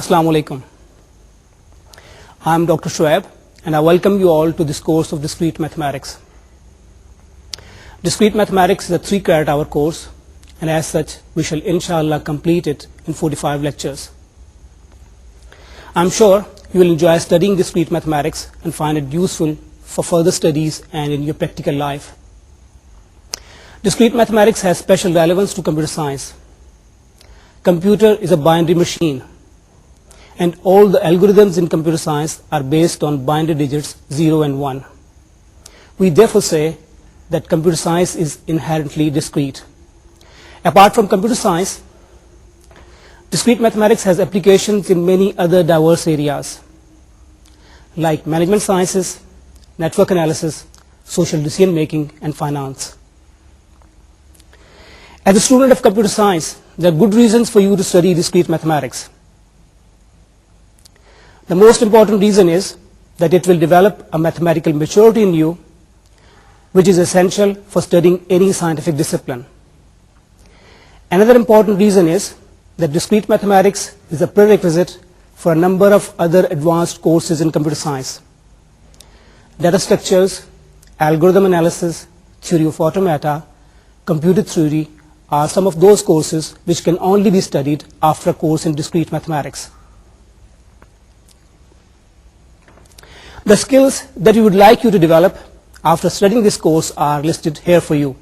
Assalamu alaikum. I am Dr. Shoaib and I welcome you all to this course of Discrete Mathematics. Discrete Mathematics is a 3 credit hour course, and as such we shall inshallah complete it in 45 lectures. I am sure you will enjoy studying Discrete Mathematics and find it useful for further studies and in your practical life. Discrete Mathematics has special relevance to computer science. Computer is a binary machine, and all the algorithms in computer science are based on binary digits 0 and 1. We therefore say that computer science is inherently discrete. Apart from computer science, discrete mathematics has applications in many other diverse areas like management sciences, network analysis, social decision making, and finance. As a student of computer science, there are good reasons for you to study discrete mathematics. The most important reason is that it will develop a mathematical maturity in you, which is essential for studying any scientific discipline. Another important reason is that discrete mathematics is a prerequisite for a number of other advanced courses in computer science. Data structures, algorithm analysis, theory of automata, computer theory are some of those courses which can only be studied after a course in discrete mathematics. The skills that we would like you to develop after studying this course are listed here for you.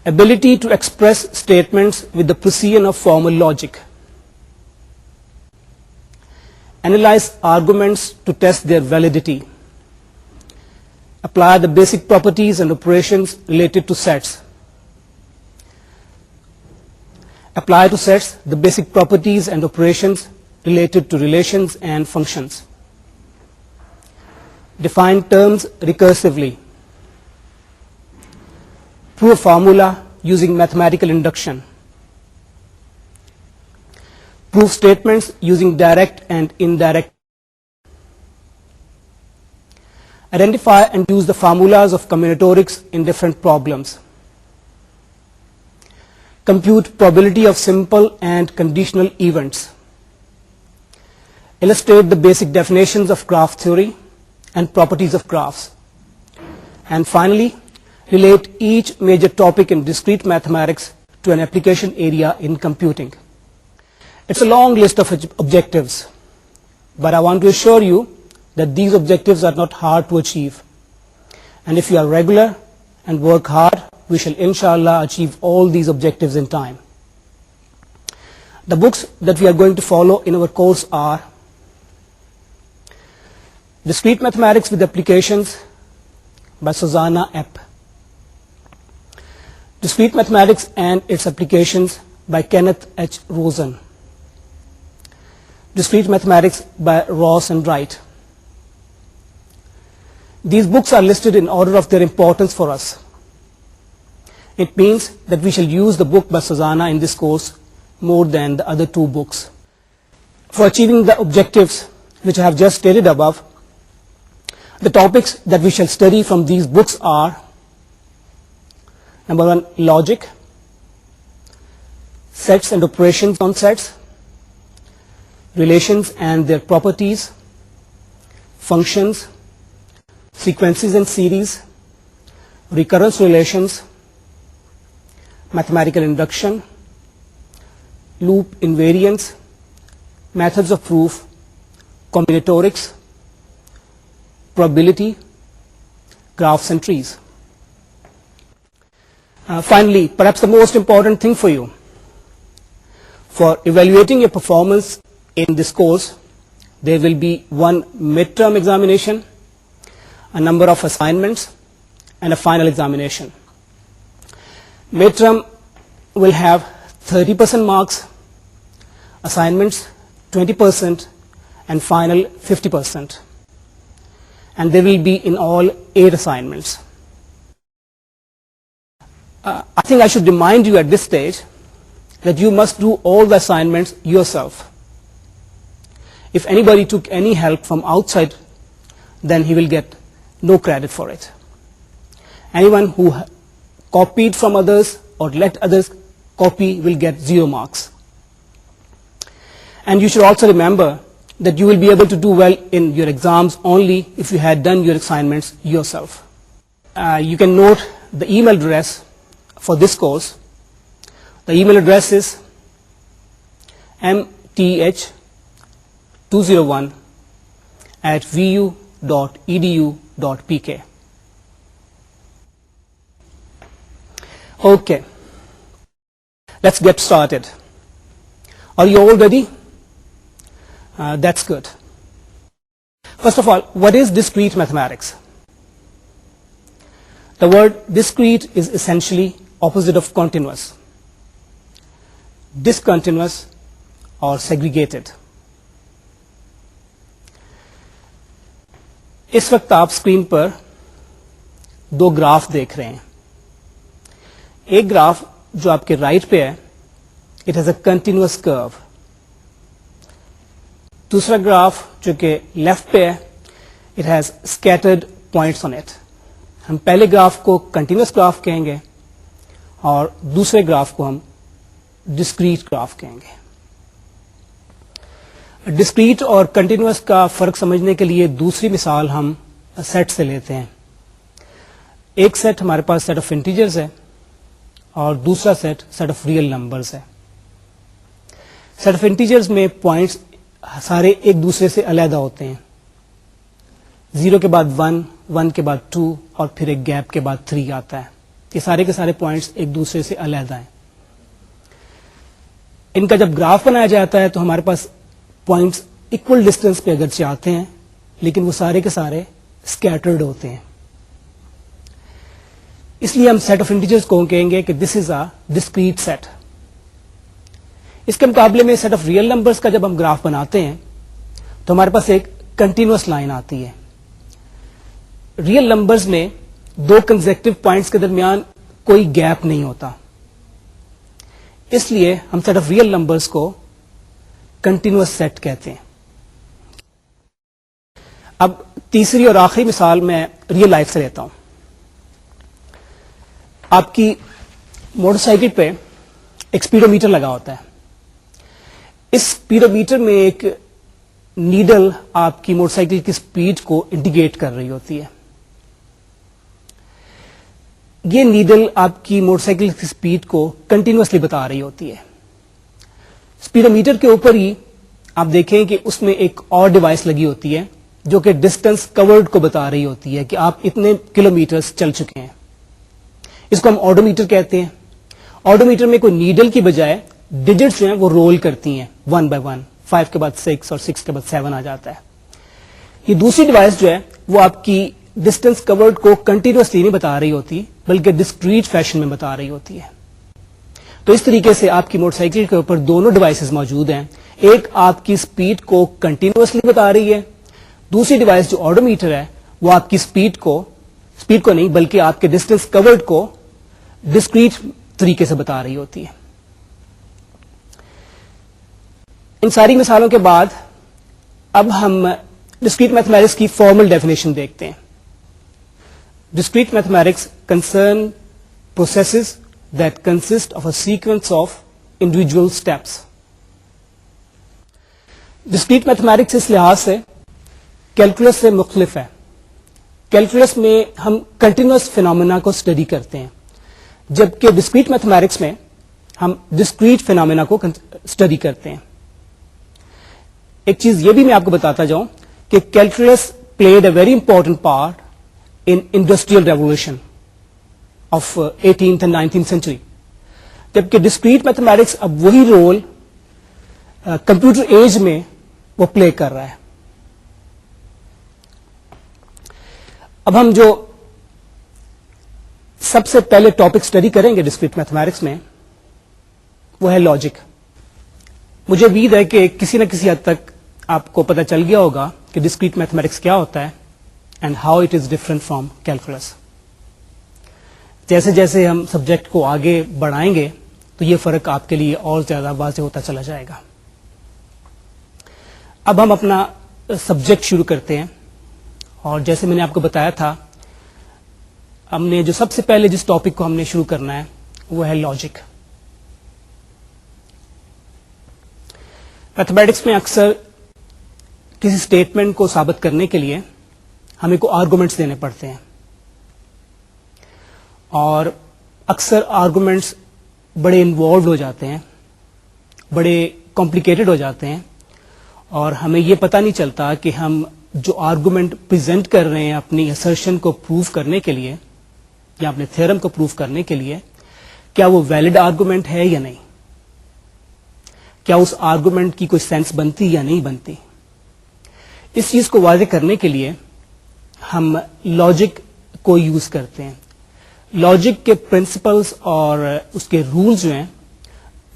Ability to express statements with the precision of formal logic. Analyze arguments to test their validity. Apply the basic properties and operations related to sets. Apply to sets the basic properties and operations related to relations and functions. Define terms recursively. Prove a formula using mathematical induction. Prove statements using direct and indirect. Identify and use the formulas of combinatorics in different problems. Compute probability of simple and conditional events. Illustrate the basic definitions of graph theory and properties of graphs. And finally, relate each major topic in discrete mathematics to an application area in computing. It's a long list of objectives, but I want to assure you that these objectives are not hard to achieve. And if you are regular and work hard, we shall inshallah achieve all these objectives in time. The books that we are going to follow in our course are Discrete Mathematics with Applications by Susanna Epp, Discrete Mathematics and Its Applications by Kenneth H. Rosen, Discrete Mathematics by Ross and Wright. These books are listed in order of their importance for us. It means that we shall use the book by Susanna in this course more than the other two books. For achieving the objectives which I have just stated above, the topics that we shall study from these books are: number 1, logic, sets and operations on sets, relations and their properties, functions, sequences and series, recurrence relations, mathematical induction, loop invariance, methods of proof, combinatorics, probability, graphs and trees. Finally, perhaps the most important thing for you, for evaluating your performance in this course, there will be one midterm examination, a number of assignments, and a final examination. Midterm will have 30% marks, assignments 20%, and final 50%. And there will be in all 8 assignments. I think I should remind you at this stage that you must do all the assignments yourself. If anybody took any help from outside, then he will get no credit for it. Anyone who copied from others or let others copy will get 0 marks. And you should also remember that you will be able to do well in your exams only if you had done your assignments yourself. You can note the email address for this course. The email address is mth201@vu.edu.pk. Okay, let's get started. Are you all ready? That's good. First of all, what is discrete mathematics? The word discrete is essentially opposite of continuous, discontinuous or segregated. اس وقت آپ screen پر دو graph دیکھ رہے ہیں. ایک graph جو آپ کے right پہ ہے, اٹ ہیز اے کنٹینیوس کرو. دوسرا گراف جو کہ لیفٹ پہ ہے, it has scattered points on it. ہم پہلے گراف کو کنٹینیوس گراف کہیں گے اور دوسرے گراف کو ہم ڈسکریٹ گراف کہیں گے. ڈسکریٹ اور کنٹینیوس کا فرق سمجھنے کے لیے دوسری مثال ہم سیٹ سے لیتے ہیں. ایک سیٹ ہمارے پاس سیٹ آف انٹیجرز ہے اور دوسرا سیٹ آف ریئل نمبرز ہے. سیٹ آف انٹیجرز میں پوائنٹس سارے ایک دوسرے سے علیحدہ ہوتے ہیں. 0 کے بعد 1, 1 کے بعد 2 اور پھر ایک گیپ کے بعد 3 آتا ہے. یہ سارے کے سارے پوائنٹس ایک دوسرے سے علیحدہ ہیں. ان کا جب گراف بنایا جاتا ہے تو ہمارے پاس پوائنٹس اکول ڈسٹینس پہ اگرچہ آتے ہیں لیکن وہ سارے کے سارے اسکیٹرڈ ہوتے ہیں. اس لیے ہم سیٹ آف انٹیجرز کو کہیں گے کہ دس از اے ڈسکریٹ سیٹ. اس کے مقابلے میں سیٹ آف ریئل نمبرز کا جب ہم گراف بناتے ہیں تو ہمارے پاس ایک کنٹینیوس لائن آتی ہے. ریئل نمبرز میں دو کنزیکٹو پوائنٹس کے درمیان کوئی گیپ نہیں ہوتا, اس لیے ہم سیٹ آف ریئل نمبرز کو کنٹینیوس سیٹ کہتے ہیں. اب تیسری اور آخری مثال میں ریئل لائف سے لیتا ہوں. آپ کی موٹر سائیکل پہ ایک اسپیڈو میٹر لگا ہوتا ہے. اس اسپیڈو میٹر میں ایک نیڈل آپ کی موٹر سائیکل کی اسپیڈ کو انڈیکیٹ کر رہی ہوتی ہے. یہ نیڈل آپ کی موٹر سائیکل کی اسپیڈ کو کنٹینیوسلی بتا رہی ہوتی ہے. اسپیڈو میٹر کے اوپر ہی آپ دیکھیں کہ اس میں ایک اور ڈیوائس لگی ہوتی ہے جو کہ ڈسٹینس کورڈ کو بتا رہی ہوتی ہے کہ آپ اتنے کلومیٹرز چل چکے ہیں. اس کو ہم آڈومیٹر کہتے ہیں. آڈومیٹر میں کوئی نیڈل کی بجائے ڈیجٹس جو ہیں وہ رول کرتی ہیں 1 by 1. 5 کے بعد 6 اور 6 کے بعد 7 آ جاتا ہے. یہ دوسری ڈیوائس جو ہے وہ آپ کی ڈسٹینس کورڈ کو کنٹینیوسلی نہیں بتا رہی ہوتی بلکہ ڈسکریٹ فیشن میں بتا رہی ہوتی ہے. تو اس طریقے سے آپ کی موٹر سائیکل کے اوپر دونوں ڈیوائسز موجود ہیں. ایک آپ کی اسپیڈ کو کنٹینیوسلی بتا رہی ہے, دوسری ڈیوائس جو آڈومیٹر ہے وہ آپ کی اسپیڈ کو نہیں بلکہ آپ کے ڈسٹینس کورڈ کو ڈسکریٹ طریقے سے بتا رہی ہوتی ہے. ان ساری مثالوں کے بعد اب ہم ڈسکریٹ میتھمیٹکس کی فارمل ڈیفینیشن دیکھتے ہیں. Discrete mathematics concern processes that consist of a sequence of individual steps. Discrete mathematics اس لحاظ سے کیلکولس سے مختلف ہے. کیلکولس میں ہم کنٹینیوس فینومینا کو اسٹڈی کرتے ہیں جبکہ ڈسکریٹ میتھمیٹکس میں ہم ڈسکریٹ فینومینا کو اسٹڈی کرتے ہیں. ایک چیز یہ بھی میں آپ کو بتاتا جاؤں کہ calculus played a very important part in industrial revolution of 18th and 19th century, جبکہ ڈسکریٹ میتھمیٹکس اب وہی رول کمپیوٹر ایج میں وہ پلے کر رہا ہے. اب ہم جو سب سے پہلے ٹاپک اسٹڈی کریں گے ڈسکریٹ میتھمیٹکس میں وہ ہے لاجک. مجھے امید ہے کہ کسی نہ کسی حد تک آپ کو پتہ چل گیا ہوگا کہ ڈسکریٹ میتھمیٹکس کیا ہوتا ہے and how it is different from calculus. جیسے جیسے ہم سبجیکٹ کو آگے بڑھائیں گے تو یہ فرق آپ کے لیے اور زیادہ واضح ہوتا چلا جائے گا. اب ہم اپنا سبجیکٹ شروع کرتے ہیں اور جیسے میں نے آپ کو بتایا تھا ہم نے جو سب سے پہلے جس ٹاپک کو ہم نے شروع کرنا ہے وہ ہے لاجک. میتھمیٹکس میں اکثر کسی اسٹیٹمنٹ کو ثابت کرنے کے لیے ہمیں کو آرگومنٹس دینے پڑتے ہیں، اور اکثر آرگومنٹس بڑے انوالوڈ ہو جاتے ہیں، بڑے کمپلیکیٹڈ ہو جاتے ہیں، اور ہمیں یہ پتہ نہیں چلتا کہ ہم جو آرگومنٹ پریزنٹ کر رہے ہیں اپنی اسرشن کو پروو کرنے کے لیے یا اپنے تھیورم کو پروو کرنے کے لیے، کیا وہ ویلڈ آرگومنٹ ہے یا نہیں، کیا اس آرگومنٹ کی کوئی سینس بنتی یا نہیں بنتی. اس چیز کو واضح کرنے کے لیے ہم لاجک کو یوز کرتے ہیں. لاجک کے پرنسپلز اور اس کے رولز جو ہیں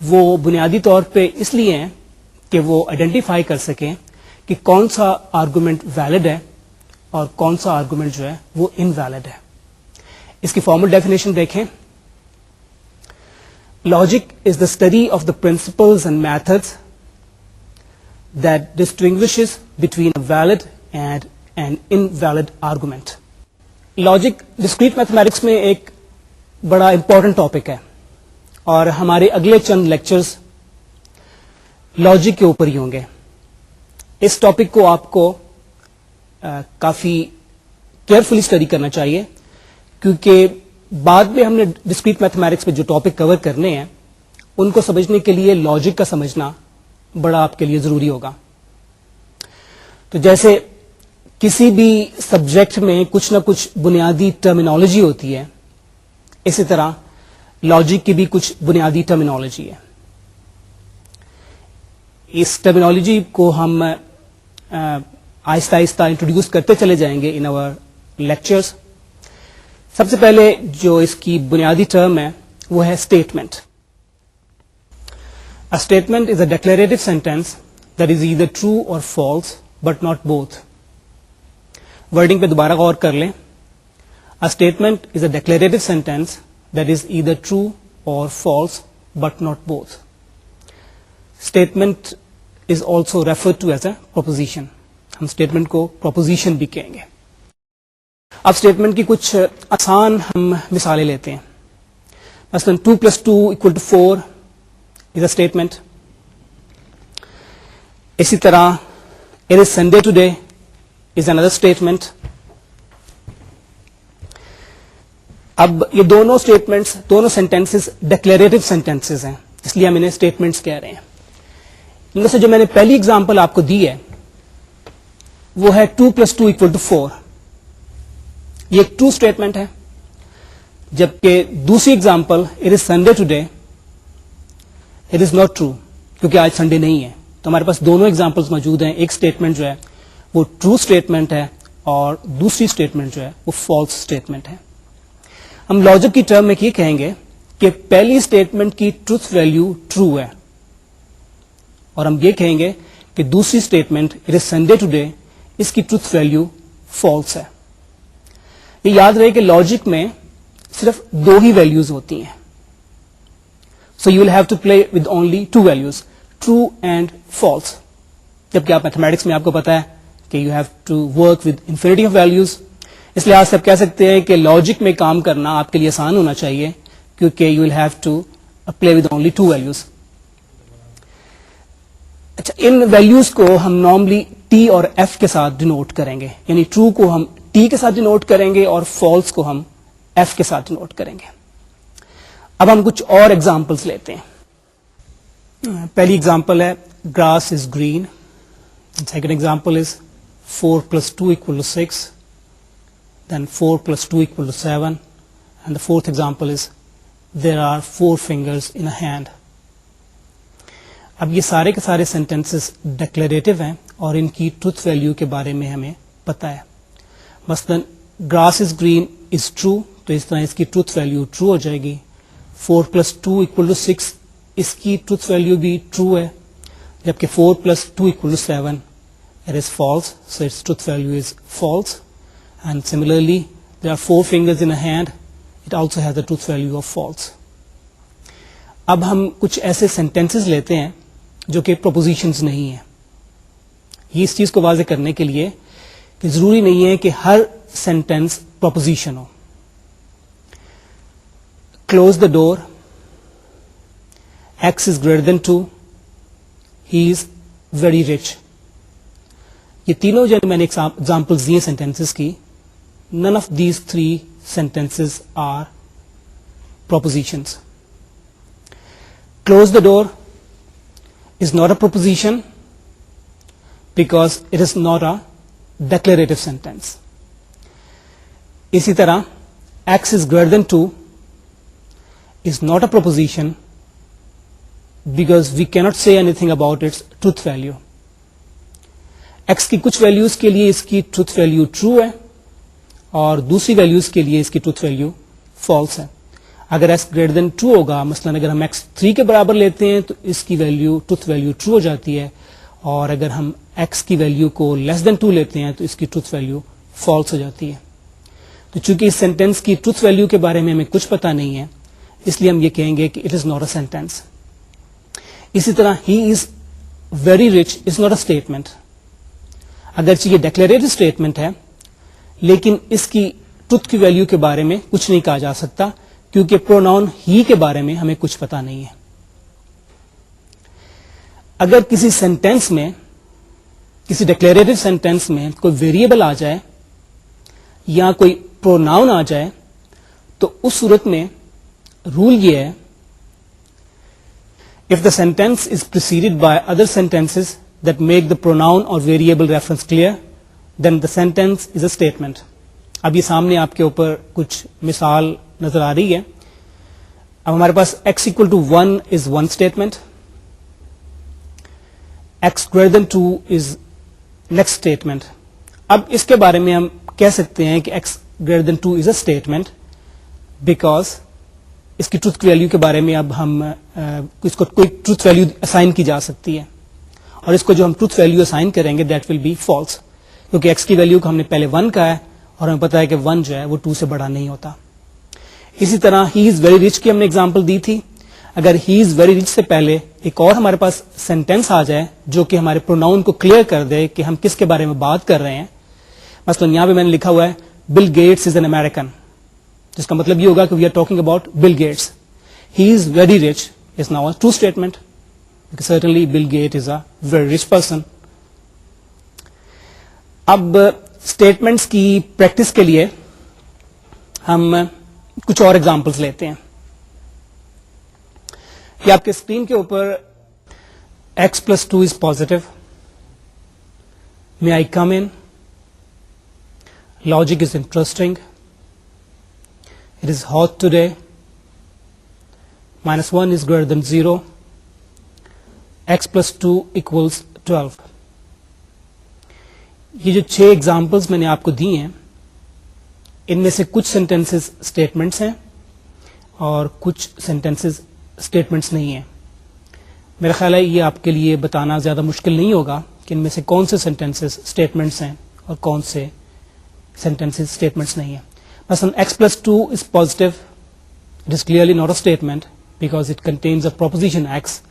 وہ بنیادی طور پہ اس لیے ہیں کہ وہ آئیڈینٹیفائی کر سکیں کہ کون سا آرگومنٹ ویلڈ ہے اور کون سا آرگومنٹ جو ہے وہ انویلڈ ہے. اس کی فارمل ڈیفینیشن دیکھیں. Logic is the study of the principles and methods that distinguishes between a valid and an invalid argument. Logic discrete mathematics میں ایک بڑا امپورٹنٹ ٹاپک ہے، اور ہمارے اگلے چند لیکچرز لاجک کے اوپر ہی ہوں گے. اس ٹاپک کو آپ کو کافی کیئرفلی اسٹڈی کرنا چاہیے، کیونکہ بعد میں ہم نے ڈسکریٹ میتھمیٹکس میں جو ٹاپک کور کرنے ہیں ان کو سمجھنے کے لیے لاجک کا سمجھنا بڑا آپ کے لیے ضروری ہوگا. تو جیسے کسی بھی سبجیکٹ میں کچھ نہ کچھ بنیادی ٹرمینالوجی ہوتی ہے، اسی طرح لاجک کی بھی کچھ بنیادی ٹرمینالوجی ہے. اس ٹرمینالوجی کو ہم آہستہ آہستہ انٹروڈیوس کرتے چلے جائیں گے ان آور لیکچرز. سب سے پہلے جو اس کی بنیادی ٹرم ہے وہ ہے statement. A statement is a declarative sentence that is either true or false but not both. Wording پہ دوبارہ غور کر لیں. A statement is a declarative sentence that is either true or false but not both. Statement is also referred to as a proposition. ہم statement کو proposition بھی کہیں گے. اب statement کی کچھ آسان ہم مثالیں لیتے ہیں. مثلا 2 + 2 = 4 is a statement. اسی طرح it is Sunday today is another statement. اب یہ دونوں اسٹیٹمنٹس، دونوں سینٹینسز ڈکلیریٹو سینٹینسز ہیں، اس لیے ہم انہیں اسٹیٹمنٹس کہہ رہے ہیں. ان میں سے جو میں نے پہلی اگزامپل آپ کو دی ہے وہ ہے 2 + 2 = 4. یہ ایک ٹرو اسٹیٹمنٹ ہے، جبکہ دوسری example it is Sunday today it is not true, کیونکہ آج سنڈے نہیں ہے. تو ہمارے پاس دونوں ایگزامپلس موجود ہیں. ایک اسٹیٹمنٹ جو ہے وہ ٹرو اسٹیٹمنٹ ہے اور دوسری اسٹیٹمنٹ جو ہے وہ فالس اسٹیٹمنٹ ہے. ہم لاجک کی ٹرم میں یہ کہیں گے کہ پہلی اسٹیٹمنٹ کی ٹروتھ ویلیو ٹرو ہے، اور ہم یہ کہیں گے کہ دوسری statement it is Sunday today, اس کی ٹروتھ ویلیو فالس ہے. یہ یاد رہے کہ لاجک میں صرف دو ہی ویلیوز ہوتی ہیں. So you will have to play with only two values, true and false. جبکہ آپ میتھمیٹکس میں آپ کو پتا ہے کہ you have to work with infinity of values. اس لحاظ سے آپ کہہ سکتے ہیں کہ لاجک میں کام کرنا آپ کے لیے آسان ہونا چاہیے، کیونکہ you will have to play with only two values. اچھا، ان ویلیوز کو ہم نارملی ٹی اور ایف کے ساتھ ڈینوٹ کریں گے، یعنی ٹرو کو ہم ٹی کے ساتھ ڈینوٹ کریں گے اور فالس کو ہم ایف کے ساتھ ڈینوٹ کریں گے. اب ہم کچھ اور ایگزامپلس لیتے ہیں. پہلی ایگزامپل ہے grass is green. Second example is 4 + 2 = 6. Then 4 + 2 = 7. And the fourth example is there are 4 fingers in a hand. اب یہ سارے کے سارے سینٹینسز ڈکلیریٹو ہیں اور ان کی ٹروتھ ویلیو کے بارے میں ہمیں پتہ ہے. مثلا grass is green is true, تو اس طرح اس کی ٹروتھ ویلیو ٹرو ہو جائے گی. 4 + 2 = 6، اس کی ٹروتھ ویلیو بھی ٹرو ہے. جبکہ 4 + 2 = 7 it is false, so its truth value is false. And similarly there are 4 fingers in a hand, it also has the truth value of false. اب ہم کچھ ایسے سینٹینسز لیتے ہیں جو کہ پروپوزیشنز نہیں ہیں. یہ اس چیز کو واضح کرنے کے لیے کہ ضروری نہیں ہے کہ ہر سینٹینس پروپوزیشن ہو. Close the door. X is greater than 2. He is very rich. یہ تینوں جو میں نے ایگزامپلز دیے سینٹینسز کی, none of these three sentences are propositions. Close the door is not a proposition because it is not a declarative sentence. اسی طرح x is greater than 2 is not a proposition because we cannot say anything about its truth value. x کی کچھ values کے لیے اس کی truth value true ہے اور دوسری ویلیوز کے لیے اس کی ٹروتھ ویلیو فالس ہے. اگر x گریٹر دین 2 ہوگا, مثلاً اگر ہم x 3 کے برابر لیتے ہیں تو اس کی ویلیو ٹروتھ ویلیو ٹرو ہو جاتی ہے, اور اگر ہم x کی ویلیو کو لیس دین 2 لیتے ہیں تو اس کی ٹروتھ ویلیو فالس ہو جاتی ہے. تو چونکہ اس سینٹینس کی ٹروتھ ویلیو کے بارے میں ہمیں کچھ پتہ نہیں ہے, اس لیے ہم یہ کہیں گے کہ it is not a sentence. اسی طرح he is very rich is not a statement. اگرچہ یہ ڈیکلیریٹو اسٹیٹمنٹ ہے لیکن اس کی ٹروتھ کی ویلیو کے بارے میں کچھ نہیں کہا جا سکتا کیونکہ پروناؤن ہی کے بارے میں ہمیں کچھ پتہ نہیں ہے. اگر کسی سینٹینس میں, کسی ڈیکلیریٹو سینٹینس میں کوئی ویریبل آ جائے یا کوئی پروناؤن آ جائے تو اس صورت میں رول یہ ہے, if the sentence is preceded by other sentences that make the pronoun or variable reference clear, then the sentence is a statement. اب یہ سامنے آپ کے اوپر کچھ مثال نظر آ رہی ہے. اب ہمارے پاس x equal to 1 is one statement, x greater than 2 is next statement. اب اس کے بارے میں ہم کہہ سکتے ہیں کہ x greater than 2 is a statement because اس کی ٹروتھ ویلیو کے بارے میں اب ہم اس کو کوئی ٹروتھ ویلیو اسائن کی جا سکتی ہے, اور اس کو جو ہم ٹروتھ ویلیو اسائن کریں گے دیٹ ول بی فالس, کیونکہ x کی ویلیو کو ہم نے پہلے 1 کہا ہے اور ہمیں پتا ہے کہ 1 جو ہے وہ 2 سے بڑا نہیں ہوتا. اسی طرح ہی از ویری رچ کی ہم نے اگزامپل دی تھی. اگر ہی از ویری رچ سے پہلے ایک اور ہمارے پاس سینٹینس آ جائے جو کہ ہمارے پروناؤن کو کلیئر کر دے کہ ہم کس کے بارے میں بات کر رہے ہیں, مثلا یہاں پہ میں نے لکھا ہوا ہے Bill Gates is an American, جس کا مطلب یہ ہوگا کہ we are talking about Bill Gates. He is very rich is now a true statement because certainly Bill Gates is a very rich person. اب اسٹیٹمنٹس کی پریکٹس کے لیے ہم کچھ اور ایگزامپلس لیتے ہیں. یہ آپ کے اسکرین کے اوپر x plus 2 is positive. May I come in? Logic is interesting. It is hot today. -1 is greater than 0. x plus 2 equals 12. یہ جو 6 ایگزامپلس میں نے آپ کو دی ہیں ان میں سے کچھ سینٹینسز اسٹیٹمنٹس ہیں اور کچھ سینٹینسز اسٹیٹمنٹس نہیں ہیں. میرا خیال ہے یہ آپ کے لیے بتانا زیادہ مشکل نہیں ہوگا کہ ان میں سے کون سے سینٹینسز اسٹیٹمنٹس ہیں اور کون سے سینٹینسز اسٹیٹمنٹس نہیں ہیں. مثلا x plus 2 is positive. It is clearly not a statement because it contains a proposition x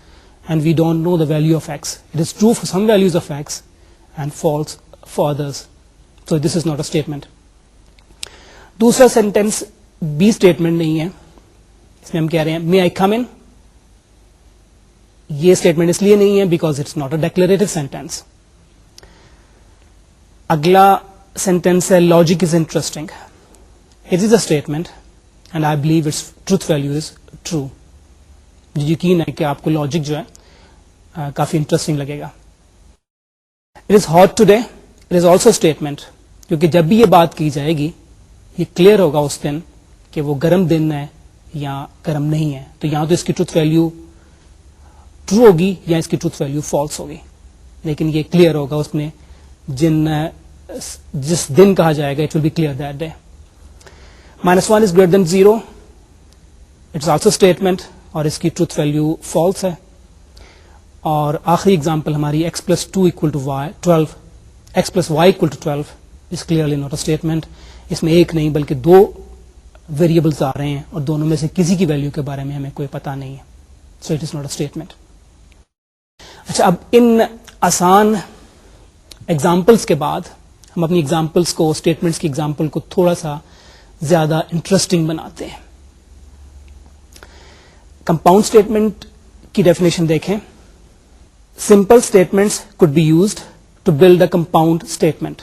and we don't know the value of x. It is true for some values of x and false for others. So this is not a statement. دوسرا sentence B statement نہیں ہے. اس میں ہم کہہ رہے ہیں may I come in. یہ statement اس لیے نہیں ہے because it's not a declarative sentence. اگلا سینٹینس ہے logic is interesting. It is a statement and I believe its truth value is true. مجھے یقین ہے کہ آپ کو لاجک جو ہے کافی انٹرسٹنگ لگے گا. It is hot today, it is also statement, کیونکہ جب بھی یہ بات کی جائے گی یہ کلیئر ہوگا اس دن کہ وہ گرم دن ہے یا گرم نہیں ہے. تو یہاں تو اس کی ٹروتھ ویلیو ٹرو ہوگی یا اس کی ٹروتھ ویلیو فالس ہوگی, لیکن یہ کلیئر ہوگا اس میں جس دن کہا جائے گا it will be clear that day. -1 is greater than 0. It's also statement اور اس کی ٹروتھ ویلیو فالس ہے. اور آخری ایگزامپل ہماری x plus 2 equal to y 12, x plus y equal to 12 is clearly not a statement. اس میں ایک نہیں بلکہ 2 ویریبلس آ رہے ہیں اور دونوں میں سے کسی کی ویلیو کے بارے میں ہمیں کوئی پتہ نہیں ہے. So it is not a statement. اچھا, اب ان آسان ایگزامپلس کے بعد ہم اپنی ایگزامپلس کو, اسٹیٹمنٹس کی ایگزامپل کو تھوڑا سا زیادہ انٹرسٹنگ بناتے ہیں. کمپاؤنڈ اسٹیٹمنٹ کی ڈیفینیشن دیکھیں. simple statements could be used to build a compound statement.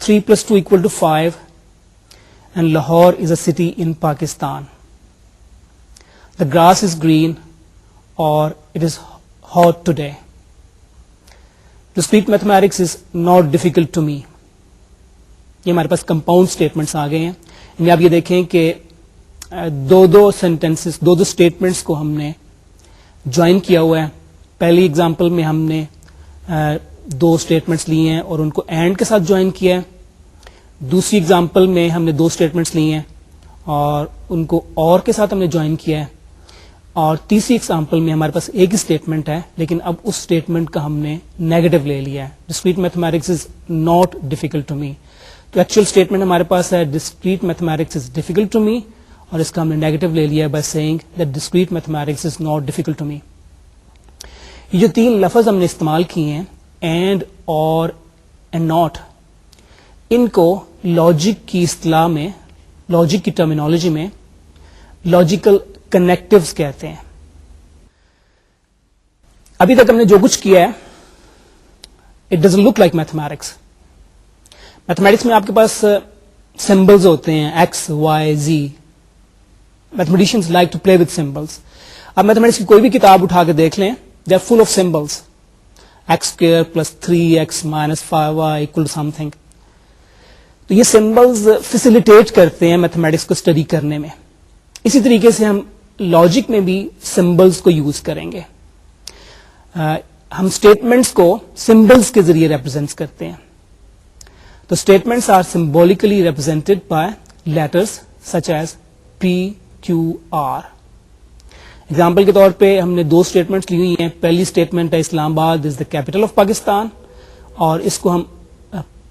3 + 2 = 5 and Lahore is a city in Pakistan. The grass is green or it is hot today. Discrete mathematics is not difficult to me. یہ ہمارے پاس compound statements آ گئے ہیں. یعنی آپ یہ دیکھیں کہ دو sentences, دو statements کو ہم نے جوائن کیا ہوا ہے. پہلی ایگزامپل میں ہم نے دو اسٹیٹمنٹس لیے ہیں اور ان کو اینڈ کے ساتھ جوائن کیا ہے. دوسری ایگزامپل میں ہم نے دو اسٹیٹمنٹس لیے ہیں اور ان کو اور کے ساتھ ہم نے جوائن کیا ہے. اور تیسری ایگزامپل میں ہمارے پاس ایک ہی اسٹیٹمنٹ ہے لیکن اب اس اسٹیٹمنٹ کا ہم نے نیگیٹو لے لیا ہے. Discrete mathematics is not difficult to me. تو ایکچوئل اسٹیٹمنٹ ہمارے پاس ہے discrete mathematics is difficult to me, اور اس کا ہم نے نیگیٹو لے لیا ہے by saying that discrete mathematics is not difficult to me. یہ جو تین لفظ ہم نے استعمال کیے ہیں اینڈ, اور, اینڈ ناٹ, ان کو لاجک کی اصطلاح میں, لاجک کی ٹرمینالوجی میں لاجیکل کنیکٹیوز کہتے ہیں. ابھی تک ہم نے جو کچھ کیا ہے it doesn't look like mathematics. Mathematics میں آپ کے پاس سمبلز ہوتے ہیں X, Y, Z. Mathematicians like to play with symbols. آپ میتھمیٹکس کی کوئی بھی کتاب اٹھا کے دیکھ لیں, they are full of symbols. x² + 3x - 5y = something. تو یہ سمبلز فیسیلیٹیٹ کرتے ہیں میتھمیٹکس کو اسٹڈی کرنے میں. اسی طریقے سے ہم لاجک میں بھی سمبلز کو یوز کریں گے. ہم اسٹیٹمنٹس کو سمبلز کے ذریعے ریپرزینٹ کرتے ہیں. تو statements are symbolically represented by letters such as P, Q, R. Example کے طور پہ ہم نے دو اسٹیٹمنٹس لی ہوئی ہیں. پہلی اسٹیٹمنٹ ہے اسلام آباد is the capital of Pakistan, اور اس کو ہم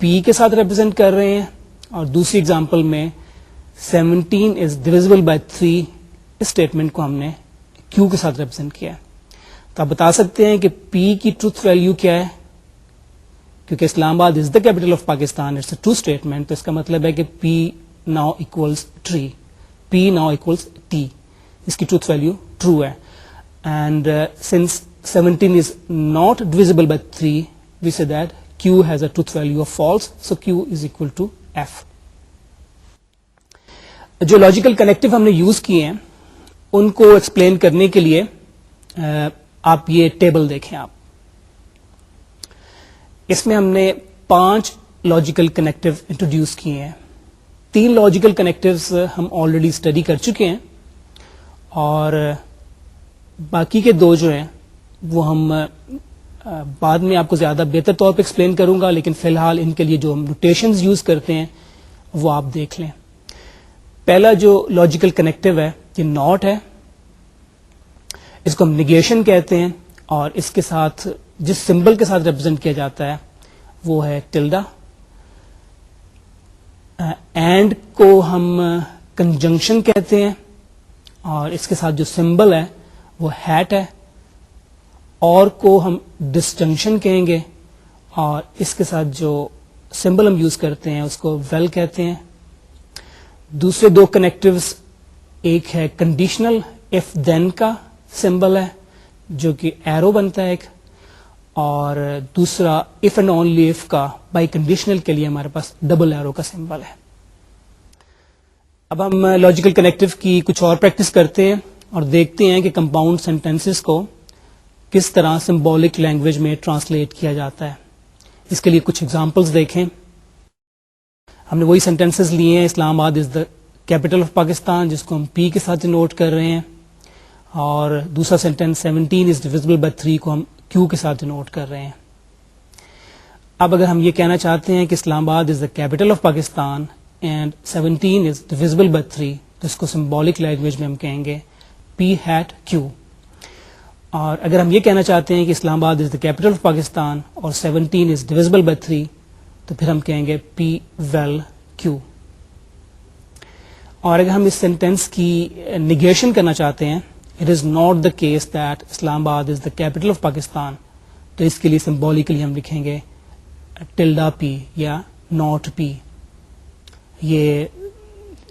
P کے ساتھ ریپرزینٹ کر رہے ہیں. اور دوسری ایگزامپل میں 17 از ڈویزبل بائی 3, اس اسٹیٹمنٹ کو ہم نے Q کے ساتھ ریپرزینٹ کیا ہے. تو آپ بتا سکتے ہیں کہ P کی ٹروتھ ویلیو کیا ہے, کیونکہ Islamabad is the capital of Pakistan, it's a true statement. تو اس کا مطلب ہے کہ P now equals tree, P now equals T. اس کی ٹروتھ ویلیو ٹرو ہے. And since 17 is not divisible by 3, we say that Q has a truth value of false, so Q is equal to F. جو logical connective ہم نے use کیے ہیں ان کو explain کرنے کے لیے آپ یہ ٹیبل دیکھیں. آپ اس میں ہم نے 5 لاجیکل کنیکٹو انٹروڈیوس کیے ہیں. 3 لاجیکل کنیکٹوز ہم آلریڈی اسٹڈی کر چکے ہیں, اور باقی کے 2 جو ہیں وہ ہم بعد میں آپ کو زیادہ بہتر طور پہ ایکسپلین کروں گا, لیکن فی الحال ان کے لیے جو ہم نوٹیشنز یوز کرتے ہیں وہ آپ دیکھ لیں. پہلا جو لاجیکل کنیکٹو ہے یہ ناٹ ہے. اس کو ہم نیگیشن کہتے ہیں, اور اس کے ساتھ جس سمبل کے ساتھ ریپرزینٹ کیا جاتا ہے وہ ہے ٹلڈا. اینڈ کو ہم کنجنکشن کہتے ہیں, اور اس کے ساتھ جو سمبل ہے وہ ہیٹ ہے. اور کو ہم ڈسجنکشن کہیں گے, اور اس کے ساتھ جو سمبل ہم یوز کرتے ہیں اس کو ویل کہتے ہیں. دوسرے 2 کنیکٹیوز, ایک ہے کنڈیشنل اف دین کا سمبل ہے جو کہ ایرو بنتا ہے ایک, اور دوسرا اف اینڈ اونلی اف کا بائی کنڈیشنل کے لیے ہمارے پاس ڈبل ایرو کا سمبل ہے. اب ہم لاجیکل کنیکٹو کی کچھ اور پریکٹس کرتے ہیں اور دیکھتے ہیں کہ کمپاؤنڈ سینٹینسز کو کس طرح سمبولک لینگویج میں ٹرانسلیٹ کیا جاتا ہے. اس کے لیے کچھ ایگزامپلس دیکھیں. ہم نے وہی سینٹینسز لیے ہیں, Islamabad is the capital of Pakistan جس کو ہم P کے ساتھ نوٹ کر رہے ہیں, اور دوسرا سینٹینس 17 از ڈویزبل بائی 3 کو ہم Q کے ساتھ نوٹ کر رہے ہیں. اب اگر ہم یہ کہنا چاہتے ہیں کہ Islamabad is the capital of Pakistan and 17 is divisible by 3, تو اس کو سمبولک لینگویج میں ہم کہیں گے P hat Q. اور اگر ہم یہ کہنا چاہتے ہیں کہ Islamabad is the capital of Pakistan اور 17 از ڈویزبل بائی 3, تو پھر ہم کہیں گے P well Q. اور اگر ہم اس سینٹینس کی نیگیشن کرنا چاہتے ہیں, it is not the case that Islam آباد is the capital of Pakistan, تو اس کے لیے سمبولیکلی ہم لکھیں گے ٹلڈا P یا ناٹ P. یہ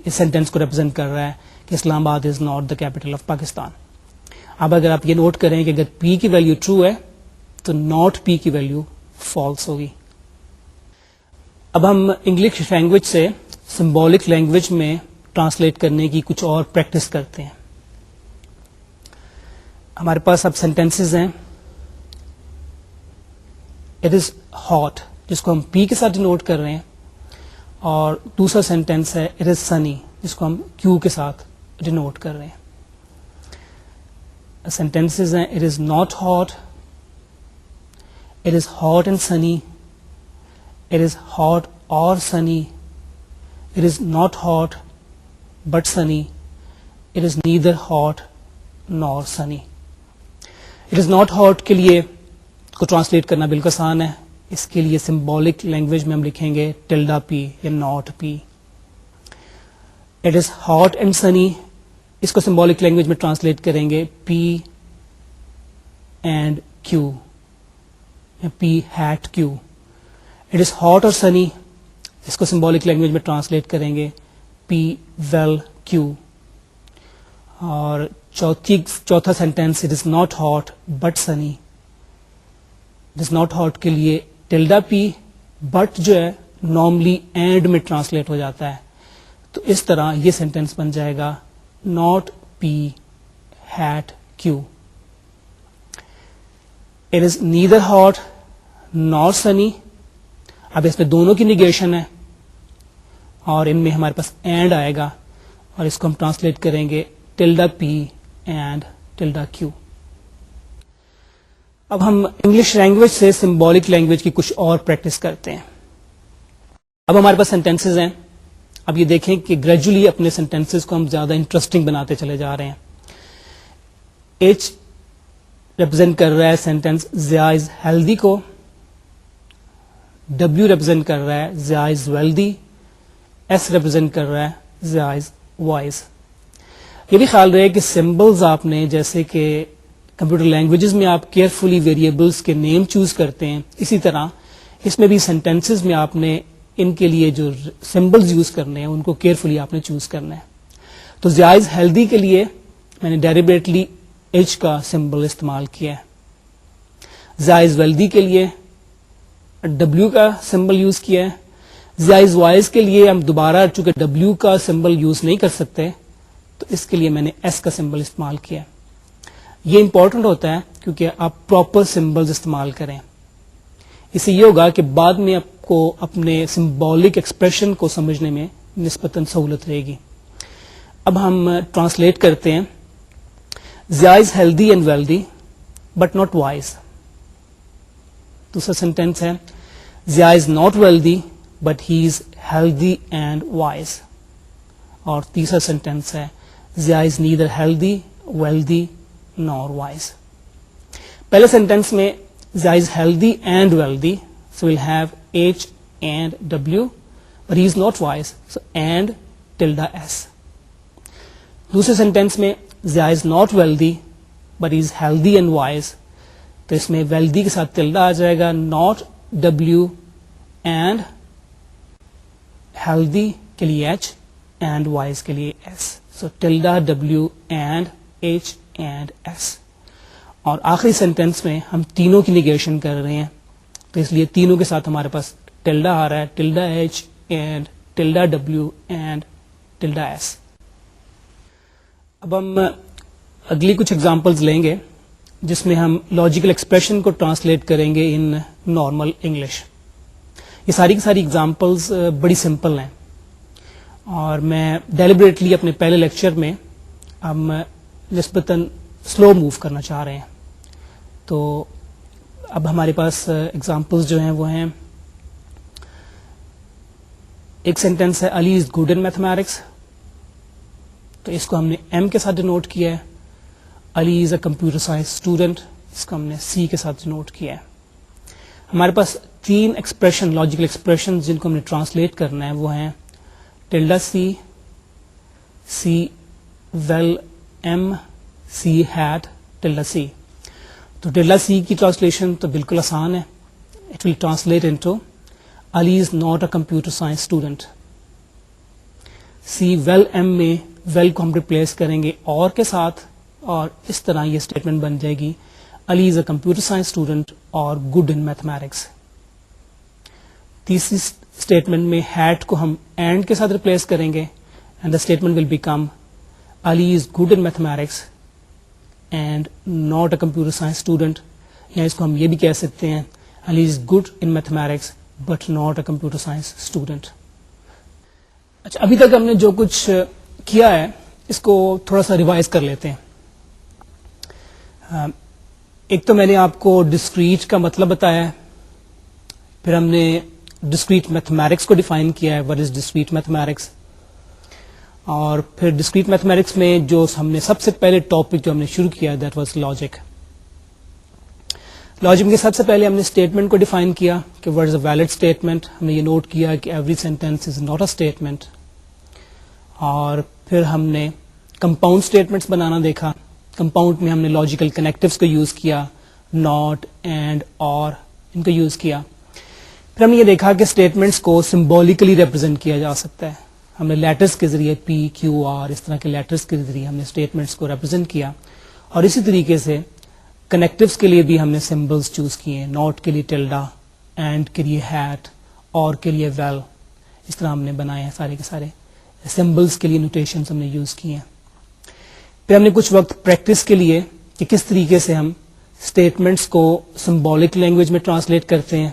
اس سینٹینس کو ریپرزینٹ کر رہا ہے کہ Islamabad is not the capital of Pakistan. اب اگر آپ یہ نوٹ کریں کہ اگر پی کی ویلیو ٹرو ہے تو ناٹ پی کی ویلیو فالس ہوگی. اب ہم انگلش لینگویج سے سمبولک لینگویج میں ٹرانسلیٹ کرنے کی کچھ اور پریکٹس کرتے ہیں. ہمارے پاس اب سینٹینسز ہیں. اٹ از ہاٹ جس کو ہم پی کے ساتھ ڈینوٹ کر رہے ہیں, اور دوسرا سینٹینس ہے اٹ از سنی جس کو ہم کیو کے ساتھ ڈینوٹ کر رہے ہیں. سینٹینسز ہیں it is not hot, it is hot and sunny, it is hot or sunny, it is not hot but sunny, it is neither hot nor sunny. It is not hot کے لیے کو translate کرنا بالکل آسان ہے. اس کے لیے symbolic language میں ہم لکھیں گے ٹلڈا پی یا not P. It is hot and sunny, اس کو سمبولک لینگویج میں ٹرانسلیٹ کریں گے پی اینڈ کیو یا P hat Q. It is hot or sunny, اس کو سمبولک لینگویج میں ٹرانسلیٹ کریں گے پی ویل کیو. اور چوتھا sentence it is not hot but sunny. It is not hot کے لیے ٹلڈا پی بٹ جو ہے نارملی اینڈ میں ٹرانسلیٹ ہو جاتا ہے, تو اس طرح یہ سینٹینس بن جائے گا not P hat Q. It is neither hot nor sunny. اب اس میں دونوں کی نگیشن ہے اور ان میں ہمارے پاس اینڈ آئے گا, اور اس کو ہم ٹرانسلیٹ کریں گے tilde P and tilde Q. اب ہم انگلش لینگویج سے سمبولک لینگویج کی کچھ اور پریکٹس کرتے ہیں. اب ہمارے پاس سینٹینسز ہیں. اب یہ دیکھیں کہ گریجولی اپنے سینٹینسز کو ہم زیادہ انٹرسٹنگ بناتے چلے جا رہے ہیں. ایچ ریپرزینٹ کر رہا ہے سینٹینس ضیاء از ہیلدی کو, ڈبلو ریپرزینٹ کر رہا ہے ضیاء از ویلدی, ایس ریپرزینٹ کر رہا ہے ضیاء از وائز. یہ بھی خیال رہے کہ سمبلز آپ نے جیسے کہ کمپیوٹر لینگویجز میں آپ کیئرفلی ویریبلس کے نیم چوز کرتے ہیں, اسی طرح اس میں بھی سینٹینسز میں آپ نے ان کے لیے جو سمبلز یوز کرنے ہیں ان کو کیئرفلی آپ نے چوز کرنا ہے. تو ضیاء از ہیلدی کے لیے میں نے ڈیلیبریٹلی ایچ کا سمبل استعمال کیا ہے. ضیاء از ویلدی کے لیے ڈبلو کا سمبل یوز کیا ہے. ضیاء از وائز کے لیے ہم دوبارہ چونکہ ڈبلو کا سمبل یوز نہیں کر سکتے تو اس کے لیے میں نے ایس کا سمبل استعمال کیا. یہ امپورٹنٹ ہوتا ہے کیونکہ آپ پراپر سمبلز استعمال کریں, اس سے یہ ہوگا کہ بعد میں آپ کو اپنے سمبولک ایکسپریشن کو سمجھنے میں نسبتاً سہولت رہے گی. اب ہم ٹرانسلیٹ کرتے ہیں. ضیاء از healthy and wealthy but not wise. دوسرا سینٹینس ہے Zia is not wealthy but he is healthy and wise. اور تیسرا سینٹینس ہے Zia is neither healthy wealthy Noor wise. پہلے سینٹینس میں ضیاء از healthy and wealthy, so we'll have H and W, but he is not wise, so and tilde S. دوسرے sentence میں Zia is not wealthy but is healthy and wise, تو اس میں wealthy کے ساتھ tilde آ جائے گا, ناٹ ڈبلو اینڈ ہیلدی کے لیے ایچ اینڈ وائز کے لیے S, so tilde W and H and S. اور آخری سینٹینس میں ہم تینوں کی نگیشن کر رہے ہیں تو اس لیے تینوں کے ساتھ ہمارے پاس ٹلڈا آ رہا ہے, tilde H and tilde W and tilde S. اب ہم اگلی کچھ ایگزامپلز لیں گے جس میں ہم لاجیکل ایکسپریشن کو ٹرانسلیٹ کریں گے ان نارمل انگلش. یہ ساری کی ساری ایگزامپلز بڑی سمپل ہیں اور میں ڈیلیبریٹلی اپنے پہلے لیکچر میں ہم نسبتاً سلو موو کرنا چاہ رہے ہیں. تو اب ہمارے پاس ایگزامپلز جو ہیں وہ ہیں, ایک سینٹینس ہے علی از گڈ ان میتھمیٹکس, تو اس کو ہم نے ایم کے ساتھ ڈینوٹ کیا ہے. علی is a computer science student, اس کو ہم نے سی کے ساتھ ڈینوٹ کیا ہے. ہمارے پاس تین ایکسپریشن لاجیکل ایکسپریشن جن کو ہم نے ٹرانسلیٹ کرنا ہے وہ ہیں tilde C, C vel M, C hat tilde C. تو ٹلڈا سی کی ٹرانسلیشن تو بالکل آسان ہے, it will translate into Ali is not a computer science student. C vel M میں ویل کو ہم ریپلیس کریں گے اور کے ساتھ, اور اس طرح یہ اسٹیٹمنٹ بن جائے گی Ali is a computer science student اور گڈ ان میتھمیٹکس. تیسری اسٹیٹمنٹ میں ہیڈ کو ہم اینڈ کے ساتھ ریپلیس کریں گے and the statement will become Ali is good in mathematics and not a computer science student, یا اس کو ہم یہ بھی کہہ سکتے ہیں Ali is good in mathematics but not a computer science student. اچھا, ابھی تک ہم نے جو کچھ کیا ہے اس کو تھوڑا سا ریوائز کر لیتے ہیں. ایک تو میں نے آپ کو ڈسکریٹ کا مطلب بتایا ہے, پھر ہم نے ڈسکریٹ میتھمیٹکس کو ڈیفائن کیا ہے, what is discrete mathematics, اور پھر ڈسکریٹ میتھمیٹکس میں جو ہم نے سب سے پہلے ٹاپک جو ہم نے شروع کیا دیٹ واز لاجک. لاجک کے سب سے پہلے ہم نے اسٹیٹمنٹ کو ڈیفائن کیا کہ what is a valid statement. ہم نے یہ نوٹ کیا کہ every sentence is not a statement. اور پھر ہم نے کمپاؤنڈ اسٹیٹمنٹس بنانا دیکھا. کمپاؤنڈ میں ہم نے لاجیکل کنیکٹیوز کو یوز کیا, ناٹ, اینڈ, اور ان کو یوز کیا. پھر ہم نے یہ دیکھا کہ اسٹیٹمنٹس کو سمبولکلی ریپرزینٹ کیا جا سکتا ہے. ہم نے لیٹرز کے ذریعے پی, کیو, آر, اس طرح کے لیٹرز کے ذریعے ہم نے اسٹیٹمنٹس کو ریپرزینٹ کیا. اور اسی طریقے سے کنیکٹیوز کے لیے بھی ہم نے سمبلس چوز کیے, ناٹ کے لیے ٹلڈا, اینڈ کے لیے ہیٹ, اور کے لیے ویل. اس طرح ہم نے بنائے ہیں سارے کے سارے سمبلس کے لیے نوٹیشنز ہم نے یوز کیے ہیں. پھر ہم نے کچھ وقت پریکٹس کے لیے کہ کس طریقے سے ہم اسٹیٹمنٹس کو سمبولک لینگویج میں ٹرانسلیٹ کرتے ہیں,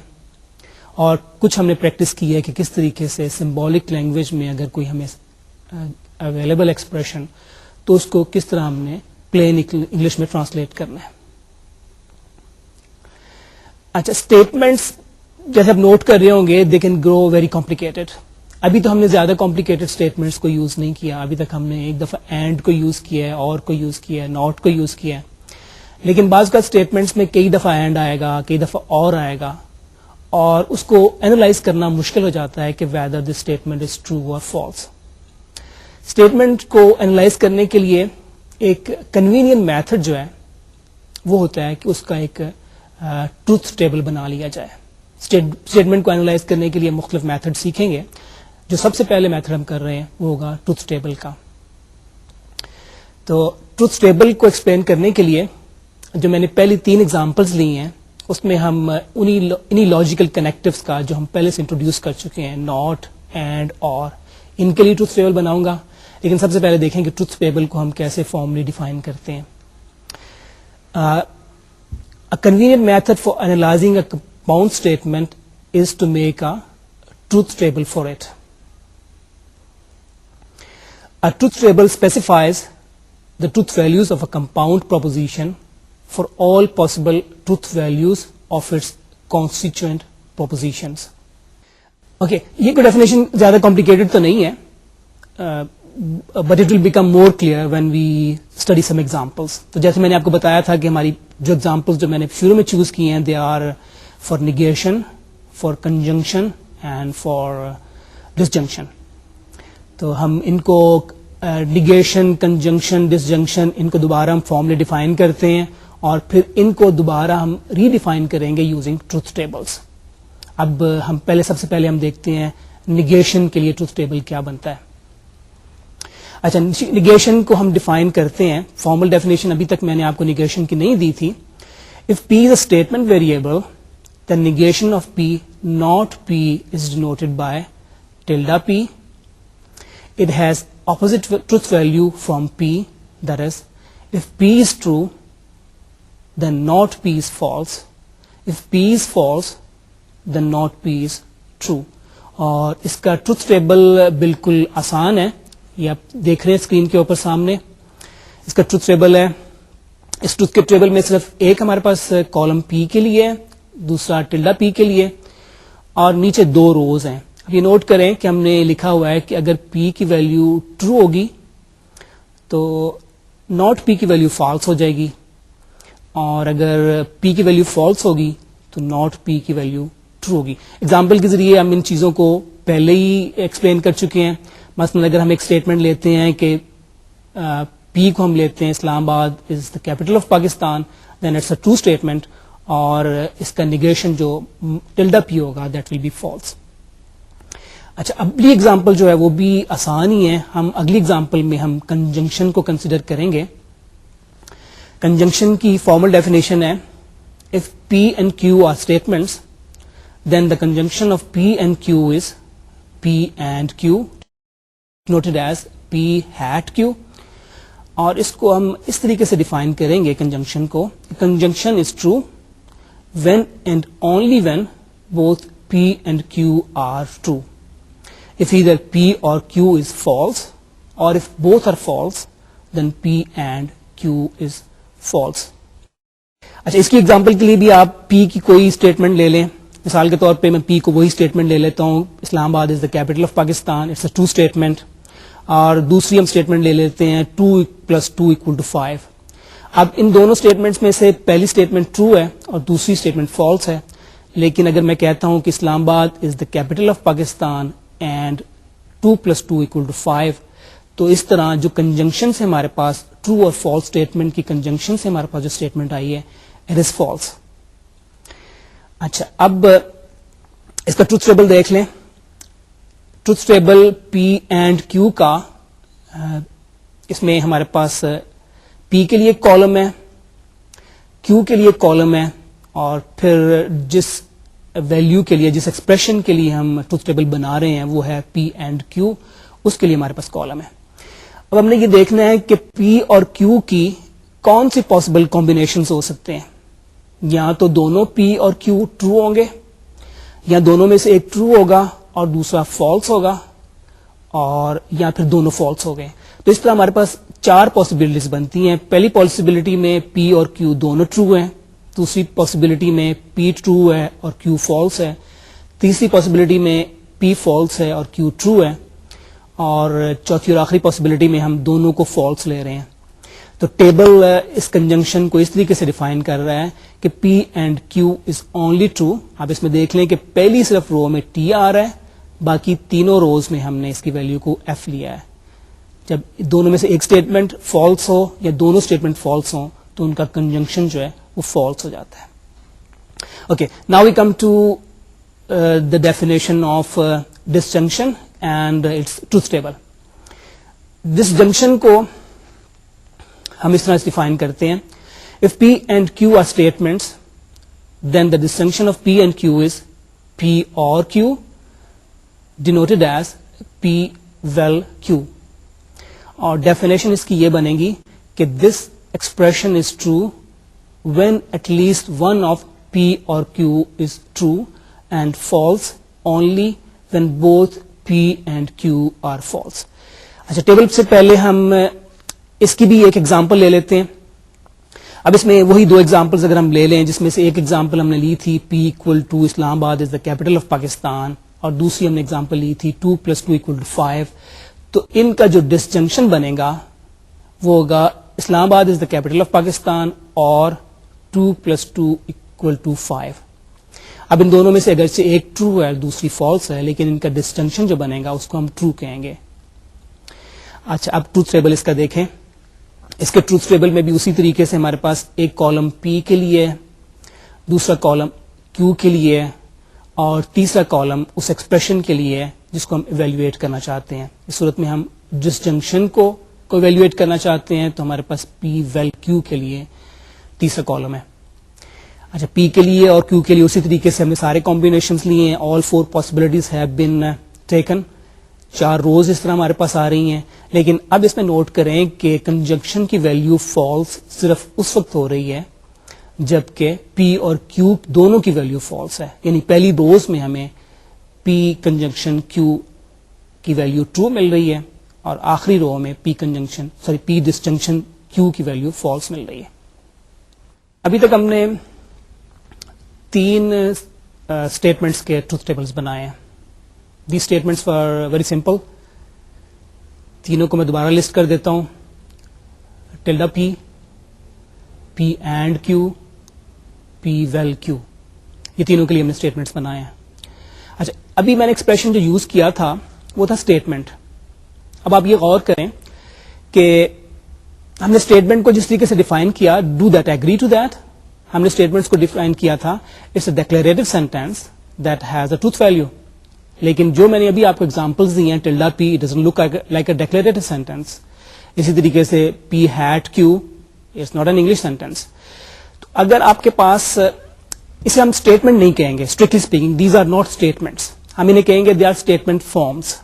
اور کچھ ہم نے پریکٹس کی ہے کہ کس طریقے سے سمبولک لینگویج میں اگر کوئی ہمیں اویلیبل ایکسپریشن تو اس کو کس طرح ہم نے پلین انگلش میں ٹرانسلیٹ کرنا ہے. اچھا, اسٹیٹمنٹس جیسے آپ نوٹ کر رہے ہوں گے they can grow very complicated. ابھی تو ہم نے زیادہ کمپلیکیٹڈ اسٹیٹمنٹس کو یوز نہیں کیا. ابھی تک ہم نے ایک دفعہ اینڈ کو یوز کیا ہے, اور کو یوز کیا ہے, ناٹ کو یوز کیا ہے. لیکن بعض کا اسٹیٹمنٹس میں کئی دفعہ اینڈ آئے گا, کئی دفعہ اور آئے گا, اور اس کو اینالائز کرنا مشکل ہو جاتا ہے کہ whether this statement is true اور فالس. اسٹیٹمنٹ کو اینالائز کرنے کے لیے ایک کنوینئنٹ میتھڈ جو ہے وہ ہوتا ہے کہ اس کا ایک ٹروتھ ٹیبل بنا لیا جائے. اسٹیٹمنٹ کو اینالائز کرنے کے لیے مختلف میتھڈ سیکھیں گے. جو سب سے پہلے میتھڈ ہم کر رہے ہیں وہ ہوگا ٹروتھ ٹیبل کا. تو ٹروتھ ٹیبل کو ایکسپلین کرنے کے لیے جو میں نے پہلی 3 ایگزامپلس لی ہیں اس میں ہم انہی لاجیکل کنیکٹیوز کا جو ہم پہلے سے انٹروڈیوس کر چکے ہیں, ناٹ, اینڈ, اور, ان کے لیے ٹروتھ ٹیبل بناؤں گا. لیکن سب سے پہلے دیکھیں کہ ٹروتھ ٹیبل کو ہم کیسے فارملی ڈیفائن کرتے ہیں. A convenient method for analyzing a compound statement is to make a truth table for it. A truth table specifies the truth values of a compound proposition for all possible truth values of its constituent propositions. Okay, یہ کوئی definition زیادہ complicated تو نہیں ہے, but it will become more clear when we study some examples. تو جیسے میں نے آپ کو بتایا تھا کہ ہماری جو ایگزامپلس جو میں نے شروع میں چوز کی ہیں they are for negation, for conjunction and for disjunction. تو ہم ان کو negation, conjunction, disjunction ان کو دوبارہ ہم فارملی ڈیفائن کرتے ہیں اور پھر ان کو دوبارہ ہم ری ڈیفائن کریں گے یوزنگ ٹروتھ ٹیبلس. اب ہم سب سے پہلے ہم دیکھتے ہیں negation کے لیے ٹروتھ ٹیبل کیا بنتا ہے. اچھا, negation کو ہم ڈیفائن کرتے ہیں. فارمل ڈیفینیشن ابھی تک میں نے آپ کو negation کی نہیں دی تھی. If P is a statement variable, then negation of P, not P, is denoted by tilde P. It has opposite truth value from P. That is, if P is true, then not P is false. If P is false, then not P is true. اور اس کا truth table بالکل آسان ہے, یہ آپ دیکھ رہے ہیں اسکرین کے اوپر سامنے. اس کا ٹروتھ ٹیبل ہے. اس ٹروتھ کے ٹیبل میں صرف ایک ہمارے پاس کالم پی کے لیے, دوسرا ٹلڈا پی کے لیے, اور نیچے 2 روز ہیں. اب یہ نوٹ کریں کہ ہم نے لکھا ہوا ہے کہ اگر پی کی ویلیو ٹرو ہوگی تو ناٹ پی کی ویلیو فالس ہو جائے گی, اور اگر پی کی ویلیو فالس ہوگی تو ناٹ پی کی ویلیو ٹرو ہوگی. ایگزامپل کے ذریعے ہم ان چیزوں کو پہلے ہی ایکسپلین کر چکے ہیں. مثلا اگر ہم ایک اسٹیٹمنٹ لیتے ہیں کہ پی کو ہم لیتے ہیں Islamabad is the capital of Pakistan, then it's a true statement, اور اس کا نیگیشن جو ٹلڈا پی ہوگا دیٹ ول بی فالس. اچھا اگلی ایگزامپل جو ہے وہ بھی آسان ہی ہے. ہم اگلی ایگزامپل میں ہم کنجنکشن کو کنسیڈر کریں گے. کنجنکشن کی فارمل ڈیفینیشن ہے if P and Q are statements then the conjunction of P and Q is P and Q noted as P hat Q. اور اس کو ہم اس طریقے سے ڈیفائن کریں گے کنجنکشن کو. Conjunction is true when and only when both P and Q are true. If either P or Q is false or if both are false then P and Q is false. اچھا اس کی example کے لیے بھی آپ پی کی کوئی statement لے لیں. مثال کے طور پہ میں پی کو وہی اسٹیٹمنٹ لے لیتا ہوں, Islamabad is the capital of Pakistan, it's a true statement. اور دوسری ہم اسٹیٹمنٹ لے لیتے ہیں 2 + 2 = 5. اب ان دونوں اسٹیٹمنٹس میں سے پہلی اسٹیٹمنٹ ٹرو ہے اور دوسری اسٹیٹمنٹ فالس ہے. لیکن اگر میں کہتا ہوں کہ Islamabad is the capital of Pakistan and 2 + 2 = 5, تو اس طرح جو کنجنکشن سے ہمارے پاس ٹرو اور فالس اسٹیٹمنٹ کی کنجنکشن سے ہمارے پاس جو اسٹیٹمنٹ آئی ہے اٹ از فالس. اچھا اب اس کا ٹروتھ ٹیبل دیکھ لیں. ٹروتھ ٹیبل پی اینڈ کیو کا, اس میں ہمارے پاس پی کے لیے ایک کالم ہے, کیو کے لیے ایک کالم ہے, اور پھر جس ویلیو کے لیے, جس ایکسپریشن کے لیے ہم ٹروتھ ٹیبل بنا رہے ہیں وہ ہے پی اینڈ کیو, اس کے لیے ہمارے پاس کالم ہے. اب ہم نے یہ دیکھنا ہے کہ پی اور کیو کی کون سی پاسبل کمبینیشنز ہو سکتے ہیں. یا تو دونوں پی اور کیو ٹرو ہوں گے, یا دونوں میں سے ایک ٹرو ہوگا اور دوسرا فالس ہوگا, اور یا پھر دونوں فالس ہو گئے. تو اس طرح ہمارے پاس 4 پاسبلٹیز بنتی ہیں. پہلی پاسبلٹی میں پی اور کیو دونوں ٹرو ہیں, دوسری پاسبلٹی میں پی ٹرو ہے اور کیو فالس ہے, تیسری پاسبلٹی میں پی فالس ہے اور کیو ٹرو ہے, اور چوتھی اور آخری پاسبلٹی میں ہم دونوں کو فالس لے رہے ہیں. تو ٹیبل اس کنجنکشن کو اس طریقے سے ڈیفائن کر رہا ہے کہ P and Q is only true. آپ اس میں دیکھ لیں کہ پہلی صرف رو میں ٹی آ رہا ہے, باقی تینوں روز میں ہم نے اس کی ویلیو کو ایف لیا ہے. جب دونوں میں سے ایک اسٹیٹمنٹ فالس ہو یا دونوں اسٹیٹمنٹ فالس ہوں تو ان کا کنجنکشن جو ہے وہ فالس ہو جاتا ہے. Okay, now we come to the definition of disjunction and its truth table. Disjunction کو ہم اس طرح ڈیفائن کرتے ہیں. If P and Q are statements, then the disjunction of P and Q is P or Q, denoted as P well Q. اور definition اس کی یہ بنے گی کہ this expression is true when at least one of P or Q is true and false only when both P and Q are false. اچھا table سے پہلے ہم اس کی بھی ایک ایگزامپل لے لیتے ہیں. اب اس میں وہی 2 ایگزامپلز اگر ہم لے لیں, جس میں سے ایک ایگزامپل ہم نے لی تھی P = اسلام آباد is the capital of Pakistan, اور دوسری ہم نے ایگزامپل لی تھی 2 + 2 = 5. تو ان کا جو ڈسجنکشن بنے گا وہ ہوگا اسلام آباد is the capital of Pakistan اور 2 + 2 = 5. اب ان دونوں میں سے اگرچہ ایک ٹرو ہے دوسری فالس ہے, لیکن ان کا ڈسجنکشن جو بنے گا اس کو ہم ٹرو کہیں گے. اچھا اب ٹروتھ ٹیبل اس کا دیکھیں. اس کے ٹروتھ ٹیبل میں بھی اسی طریقے سے ہمارے پاس ایک کالم پی کے لیے, دوسرا کالم کیو کے لیے, اور تیسرا کالم اس ایکسپریشن کے لیے جس کو ہم ایویلویٹ کرنا چاہتے ہیں. اس صورت میں ہم ڈسجنکشن کو ایویلویٹ کرنا چاہتے ہیں تو ہمارے پاس پی ویل کیو کے لیے تیسرا کالم ہے. اچھا پی کے لیے اور کیو کے لیے اسی طریقے سے ہم نے سارے کمبینیشنز لیے ہیں. آل 4 پاسبلٹیز ہیو بین ٹیکن. 4 روز اس طرح ہمارے پاس آ رہی ہیں. لیکن اب اس میں نوٹ کریں کہ کنجنکشن کی ویلیو فالس صرف اس وقت ہو رہی ہے جبکہ پی اور کیو دونوں کی ویلیو فالس ہے. یعنی پہلی روز میں ہمیں پی کنجنکشن کیو کی ویلیو ٹرو مل رہی ہے, اور آخری رو میں پی ڈسجنکشن کیو کی ویلیو فالس مل رہی ہے. ابھی تک ہم نے 3 اسٹیٹمنٹس کے ٹروتھ ٹیبلز بنائے ہیں. The statements for very simple. تینوں کو میں دوبارہ لسٹ کر دیتا ہوں. Tilde P, P and Q, P vel Q, یہ تینوں کے لیے ہم نے اسٹیٹمنٹس بنائے ہیں. اچھا ابھی میں نے ایکسپریشن جو یوز کیا تھا وہ تھا اسٹیٹمنٹ. اب آپ یہ غور کریں کہ ہم نے اسٹیٹمنٹ کو جس طریقے سے ڈیفائن کیا, do that agree to that. ہم نے اسٹیٹمنٹس کو ڈیفائن کیا تھا it's a declarative sentence that has a truth value. لیکن جو میں نے ابھی آپ کو ایگزامپلس دی ہیں, tilde P doesn't look like a declarative sentence. اسی طریقے سے P hat Q is not an English sentence. تو اگر آپ کے پاس, اسے ہم اسٹیٹمنٹ نہیں کہیں گے, strictly speaking these are not statements, ہم انہیں کہیں گے they are statement forms.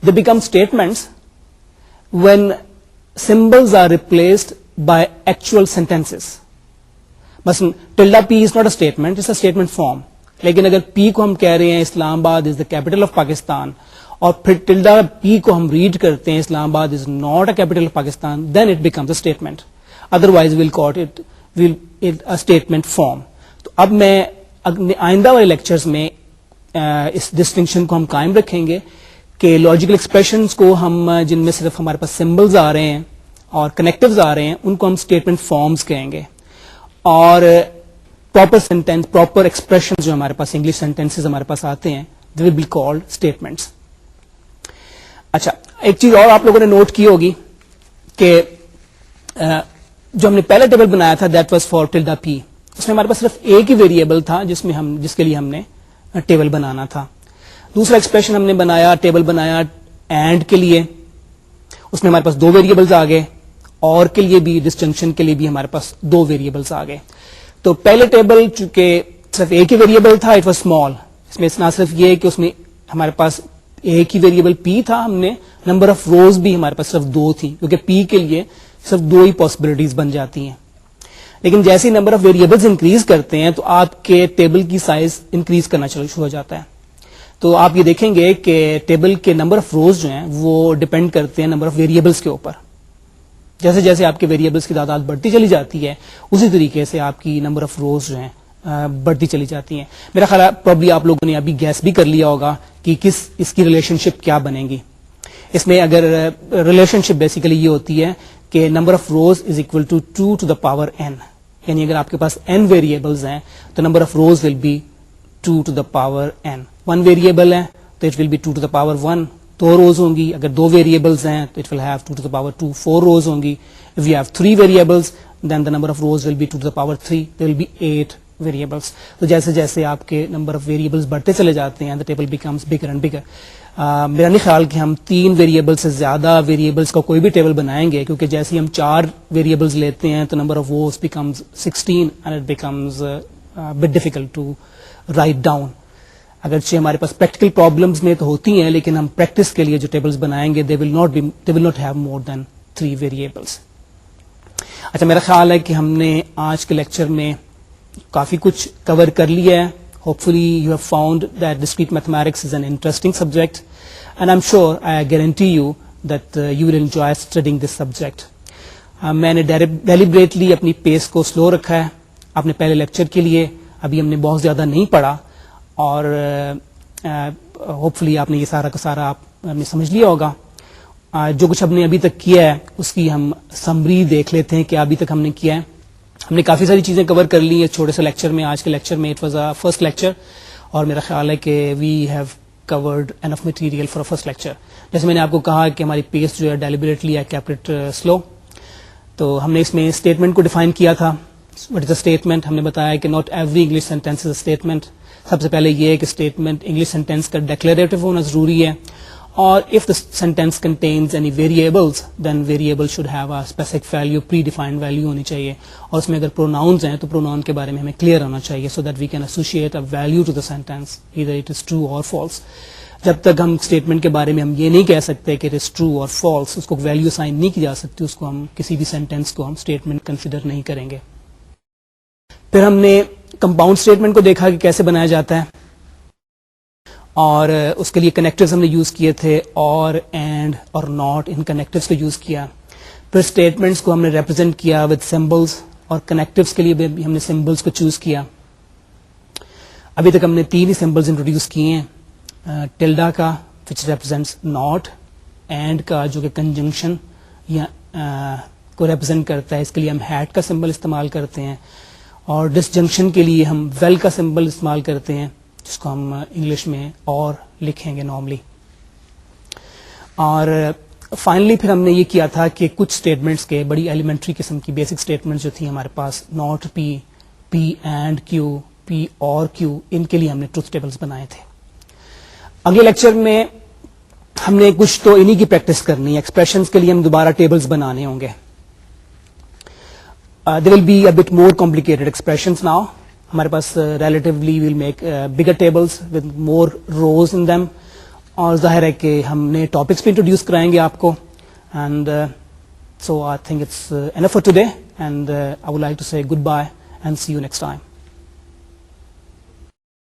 They become statements when symbols are replaced by actual sentences. مثلا tilde P is not a statement, it's a statement form. لیکن اگر پی کو ہم کہہ رہے ہیں Islamabad is the capital of Pakistan, اور پھر ٹلڈا پی کو ہم ریڈ کرتے ہیں Islamabad is not a capital of Pakistan, then it becomes a statement. Otherwise we'll call it a statement form. تو اب میں آئندہ والے لیکچرز میں اس ڈسٹنکشن کو ہم قائم رکھیں گے کہ لاجیکل ایکسپریشنز کو ہم, جن میں صرف ہمارے پاس سمبلز آ رہے ہیں اور کنیکٹیوز آ رہے ہیں, ان کو ہم اسٹیٹمنٹ فارمز کہیں گے. اور پراپر سینٹینس, پراپر ایکسپریشن جو ہمارے پاس انگلش سینٹینسز ہمارے پاس آتے ہیں, دے ول بی کالڈ اسٹیٹمنٹس. اچھا, ایک چیز اور آپ لوگوں نے نوٹ کی ہوگی کہ جو ہم نے پہلا ٹیبل بنایا تھا that was for tilde P, اس میں ہمارے پاس صرف ایک ہی ویریبل تھا جس کے لیے ہم نے ٹیبل بنانا تھا. دوسرا ایکسپریشن ہم نے بنایا, ٹیبل بنایا اینڈ کے لیے, اس میں ہمارے پاس دو ویریبلز آ گئے, اور کے لیے بھی, ڈسجنکشن کے لیے بھی ہمارے پاس دو ویریبلز آ گئے. تو پہلے ٹیبل چونکہ صرف ایک ہی ویریبل تھا, اٹ واز اسمال, اس میں نہ صرف یہ کہ اس میں ہمارے پاس ایک ہی ویریبل پی تھا, ہم نے نمبر آف روز بھی ہمارے پاس صرف دو تھی, کیونکہ پی کے لیے صرف دو ہی پاسبلٹیز بن جاتی ہیں. لیکن جیسے ہی نمبر آف ویریبلز انکریز کرتے ہیں تو آپ کے ٹیبل کی سائز انکریز کرنا شروع ہو جاتا ہے. تو آپ یہ دیکھیں گے کہ ٹیبل کے نمبر آف روز جو ہیں وہ ڈپینڈ کرتے ہیں نمبر آف ویریبلس کے اوپر. جیسے جیسے آپ کے ویریبلس کی تعداد بڑھتی چلی جاتی ہے, اسی طریقے سے آپ کی نمبر آف روز جو ہیں بڑھتی چلی جاتی ہیں. میرا خیال ہے پرابلی آپ لوگوں نے ابھی گیس بھی کر لیا ہوگا کہ اس کی ریلیشن شپ کیا بنے گی. اس میں اگر ریلیشن شپ بیسیکلی یہ ہوتی ہے کہ number of rows is equal to 2 to the power n, یعنی اگر آپ کے پاس n ویریبلز ہیں تو number of rows will be 2 to the power n. 1 variable ہے تو it will be 2 to the power 1, 2 rows ہوں گی. اگر 2 ویریبلز ہیں تو it will have 2 to the power 2, 4 rows ہوں گی. If you have 3 variables then the number of rows will be 2 to the power 3, there will be 8 variables. تو جیسے جیسے آپ کے نمبر آف ویریبلس بڑھتے چلے جاتے ہیں, the table becomes bigger and bigger. میرا نہیں خیال کہ ہم 3 ویریبل سے زیادہ ویریبلس کا کوئی بھی ٹیبل بنائیں گے, کیونکہ جیسے ہم 4 ویریبلس لیتے ہیں تو number of rows becomes 16 and it becomes a bit difficult to write down. اگرچہ ہمارے پاس پریکٹیکل پرابلمس میں تو ہوتی ہیں, لیکن ہم پریکٹس کے لیے جو ٹیبلز بنائیں گے they will not have more than 3 variables. اچھا, میرا خیال ہے کہ ہم نے آج کے لیکچر میں کافی کچھ کور کر لیا ہے. Hopefully you have found that discrete mathematics is an interesting subject and I am sure I guarantee you that you will enjoy studying this subject. میں نے ڈیلیبریٹلی اپنی پیس کو سلو رکھا ہے اپنے پہلے لیکچر کے لیے. ابھی ہم نے بہت زیادہ نہیں پڑھا, اور ہوپفلی آپ نے یہ سارا کا سارا آپ نے سمجھ لیا ہوگا. جو کچھ ہم نے ابھی تک کیا ہے اس کی ہم سمری دیکھ لیتے ہیں کہ ابھی تک ہم نے کیا ہے. ہم نے کافی ساری چیزیں کور کر لی ہیں چھوٹے سے لیکچر میں. آج کے لیکچر میں it was a first lecture, اور میرا خیال ہے کہ we have covered enough material for first lecture. جیسے میں نے آپ کو کہا کہ ہماری پیس جو ہے ڈیلیبریٹلی آئی کیپٹ اٹ سلو. تو ہم نے اس میں اسٹیٹمنٹ کو ڈیفائن کیا تھا. What is a statement? ہم نے بتایا کہ not every English sentence is a statement. سب سے پہلے یہ ہے کہ اسٹیٹمنٹ انگلش سینٹینس کا ڈیکلیریٹو ہونا ضروری ہے, اور if the sentence contains any variables then variable should have a specific value, predefined value ہونی چاہیے. اور اس میں اگر pronouns ہیں تو pronoun کے بارے میں ہمیں clear ہونا چاہیے so that we can associate a value to the sentence, either it is true or false. جب تک ہم اسٹیٹمنٹ کے بارے میں ہم یہ نہیں کہہ سکتے کہ it is true or false, اس کو ویلیو اسائن نہیں کی جا سکتی, اس کو ہم کسی بھی سینٹینس کو ہم اسٹیٹمنٹ کنسیڈر نہیں کریں گے. پھر ہم نے کمپاؤنڈ اسٹیٹمنٹ کو دیکھا کہ کیسے بنایا جاتا ہے, اور اس کے لیے کنیکٹرز ہم نے یوز کیے تھے, اور اینڈ اور ناٹ, ان کنیکٹرز کو یوز کیا. پھر اسٹیٹمنٹس کو ہم نے ریپرزینٹ کیا ود سمبلس, اور کنیکٹرز کے لیے بھی ہم نے سمبلس کو چوز کیا. ابھی تک ہم نے 3 ہی سمبلس انٹروڈیوس کیے ہیں, ٹلڈا کا وچ ریپرزینٹس ناٹ, اینڈ کا جو کہ کنجنکشن یا کو ریپرزینٹ کرتا ہے, اس کے لیے ہم ہیٹ کا سمبل استعمال کرتے ہیں, اور ڈسجنکشن کے لیے ہم ویل کا سمبل استعمال کرتے ہیں جس کو ہم انگلش میں اور لکھیں گے نارملی. اور فائنلی پھر ہم نے یہ کیا تھا کہ کچھ اسٹیٹمنٹس کے بڑی ایلیمنٹری قسم کی بیسک اسٹیٹمنٹس جو تھیں ہمارے پاس, not P, P and Q, پی اور کیو, ان کے لیے ہم نے ٹروتھ ٹیبلس بنائے تھے. اگلے لیکچر میں ہم نے کچھ تو انہی کی پریکٹس کرنی ہے. ایکسپریشنز کے لیے ہم دوبارہ ٹیبلز بنانے ہوں گے. There will be a bit more complicated expressions now. ہمارے پاس relatively we'll make bigger tables with more rows in them. اور ظاہر ہے کہ ہم نے ٹاپکس بھی انٹروڈیوس کرائیں گے آپ کو. And so I think it's enough for today, and I would like to say goodbye and see you next time.